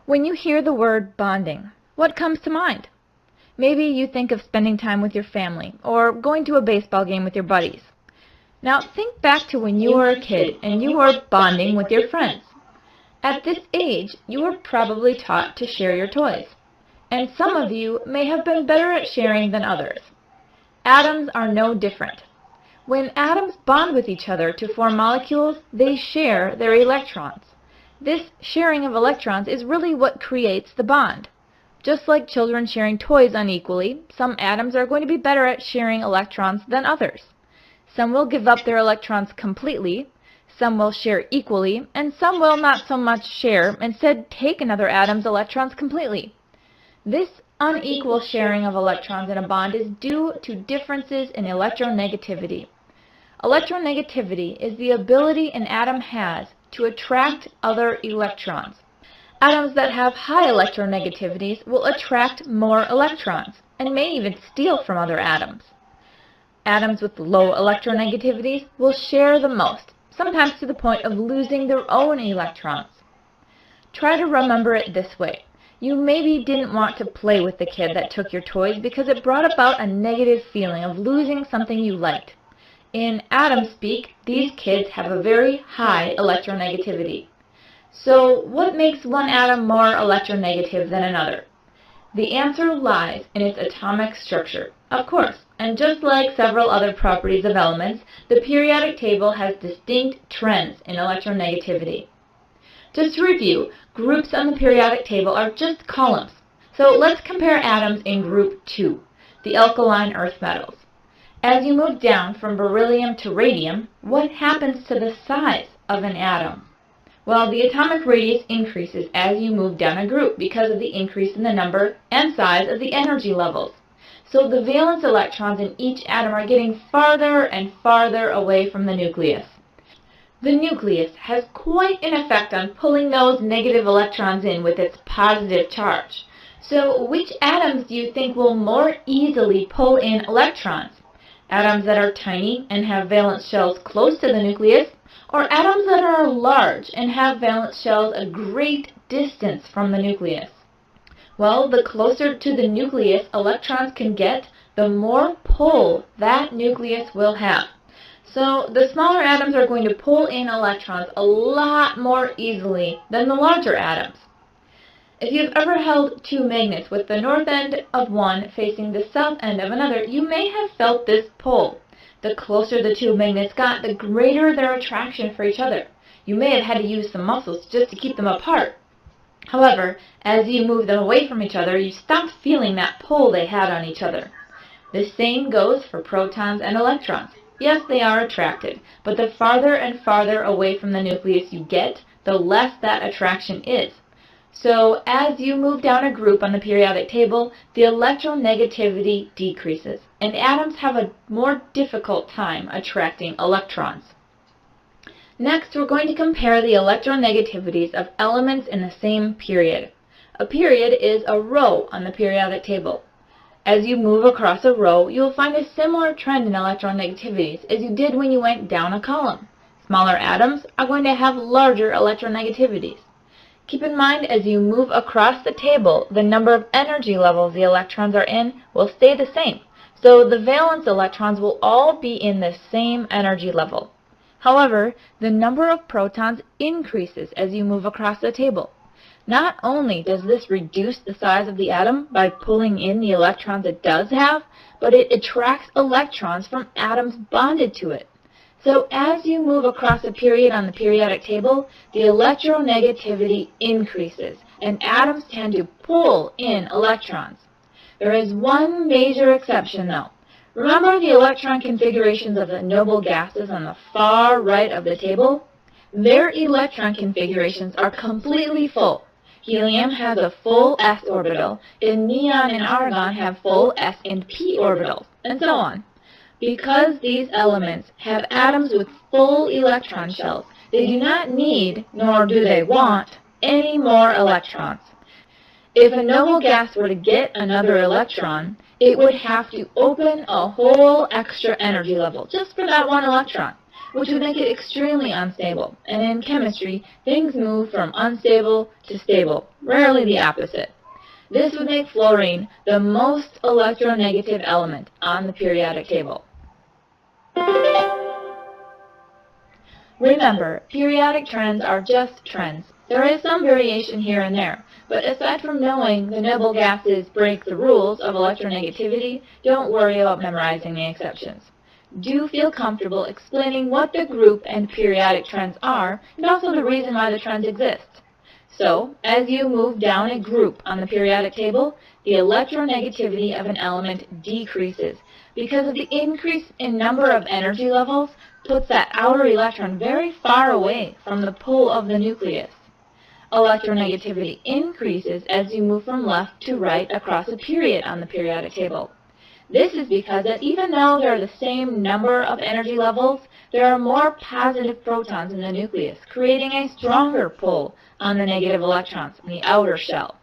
When you hear the word bonding, what comes to mind? Maybe you think of spending time with your family or going to a baseball game with your buddies. Now think back to when you were a kid and you were bonding with your friends. At this age, you were probably taught to share your toys, and some of you may have been better at sharing than others. Atoms are no different. When atoms bond with each other to form molecules, they share their electrons. This sharing of electrons is really what creates the bond. Just like children sharing toys unequally, some atoms are going to be better at sharing electrons than others. Some will give up their electrons completely, some will share equally, and some will not so much share, instead take another atom's electrons completely. This unequal sharing of electrons in a bond is due to differences in electronegativity. Electronegativity is the ability an atom has to attract other electrons. Atoms that have high electronegativities will attract more electrons and may even steal from other atoms. Atoms with low electronegativities will share the most, sometimes to the point of losing their own electrons. Try to remember it this way. You maybe didn't want to play with the kid that took your toys because it brought about a negative feeling of losing something you liked. In atom speak, these kids have a very high electronegativity. So what makes one atom more electronegative than another? The answer lies in its atomic structure, of course, and just like several other properties of elements, the periodic table has distinct trends in electronegativity. Just to review, groups on the periodic table are just columns. So let's compare atoms in group 2, the alkaline earth metals. As you move down from beryllium to radium, what happens to the size of an atom? Well, the atomic radius increases as you move down a group because of the increase in the number and size of the energy levels. So the valence electrons in each atom are getting farther and farther away from the nucleus. The nucleus has quite an effect on pulling those negative electrons in with its positive charge. So which atoms do you think will more easily pull in electrons? Atoms that are tiny and have valence shells close to the nucleus, or atoms that are large and have valence shells a great distance from the nucleus? Well, the closer to the nucleus electrons can get, the more pull that nucleus will have. So the smaller atoms are going to pull in electrons a lot more easily than the larger atoms. If you've ever held two magnets with the north end of one facing the south end of another, you may have felt this pull. The closer the two magnets got, the greater their attraction for each other. You may have had to use some muscles just to keep them apart. However, as you move them away from each other, you stop feeling that pull they had on each other. The same goes for protons and electrons. Yes, they are attracted, but the farther and farther away from the nucleus you get, the less that attraction is. So as you move down a group on the periodic table, the electronegativity decreases, and atoms have a more difficult time attracting electrons. Next, we're going to compare the electronegativities of elements in the same period. A period is a row on the periodic table. As you move across a row, you'll find a similar trend in electronegativities as you did when you went down a column. Smaller atoms are going to have larger electronegativities. Keep in mind, as you move across the table, the number of energy levels the electrons are in will stay the same. So the valence electrons will all be in the same energy level. However, the number of protons increases as you move across the table. Not only does this reduce the size of the atom by pulling in the electrons it does have, but it attracts electrons from atoms bonded to it. So as you move across a period on the periodic table, the electronegativity increases, and atoms tend to pull in electrons. There is one major exception, though. Remember the electron configurations of the noble gases on the far right of the table? Their electron configurations are completely full. Helium has a full s orbital, and neon and argon have full s and p orbitals, and so on. Because these elements have atoms with full electron shells, they do not need, nor do they want, any more electrons. If a noble gas were to get another electron, it would have to open a whole extra energy level just for that one electron, which would make it extremely unstable. And in chemistry, things move from unstable to stable, rarely the opposite. This would make fluorine the most electronegative element on the periodic table. Remember, periodic trends are just trends. There is some variation here and there, but aside from knowing the noble gases break the rules of electronegativity, don't worry about memorizing the exceptions. Do feel comfortable explaining what the group and periodic trends are, and also the reason why the trends exist. So, as you move down a group on the periodic table, the electronegativity of an element decreases because of the increase in number of energy levels puts that outer electron very far away from the pull of the nucleus. Electronegativity increases as you move from left to right across a period on the periodic table. This is because that even though there are the same number of energy levels, there are more positive protons in the nucleus, creating a stronger pull on the negative electrons in the outer shell.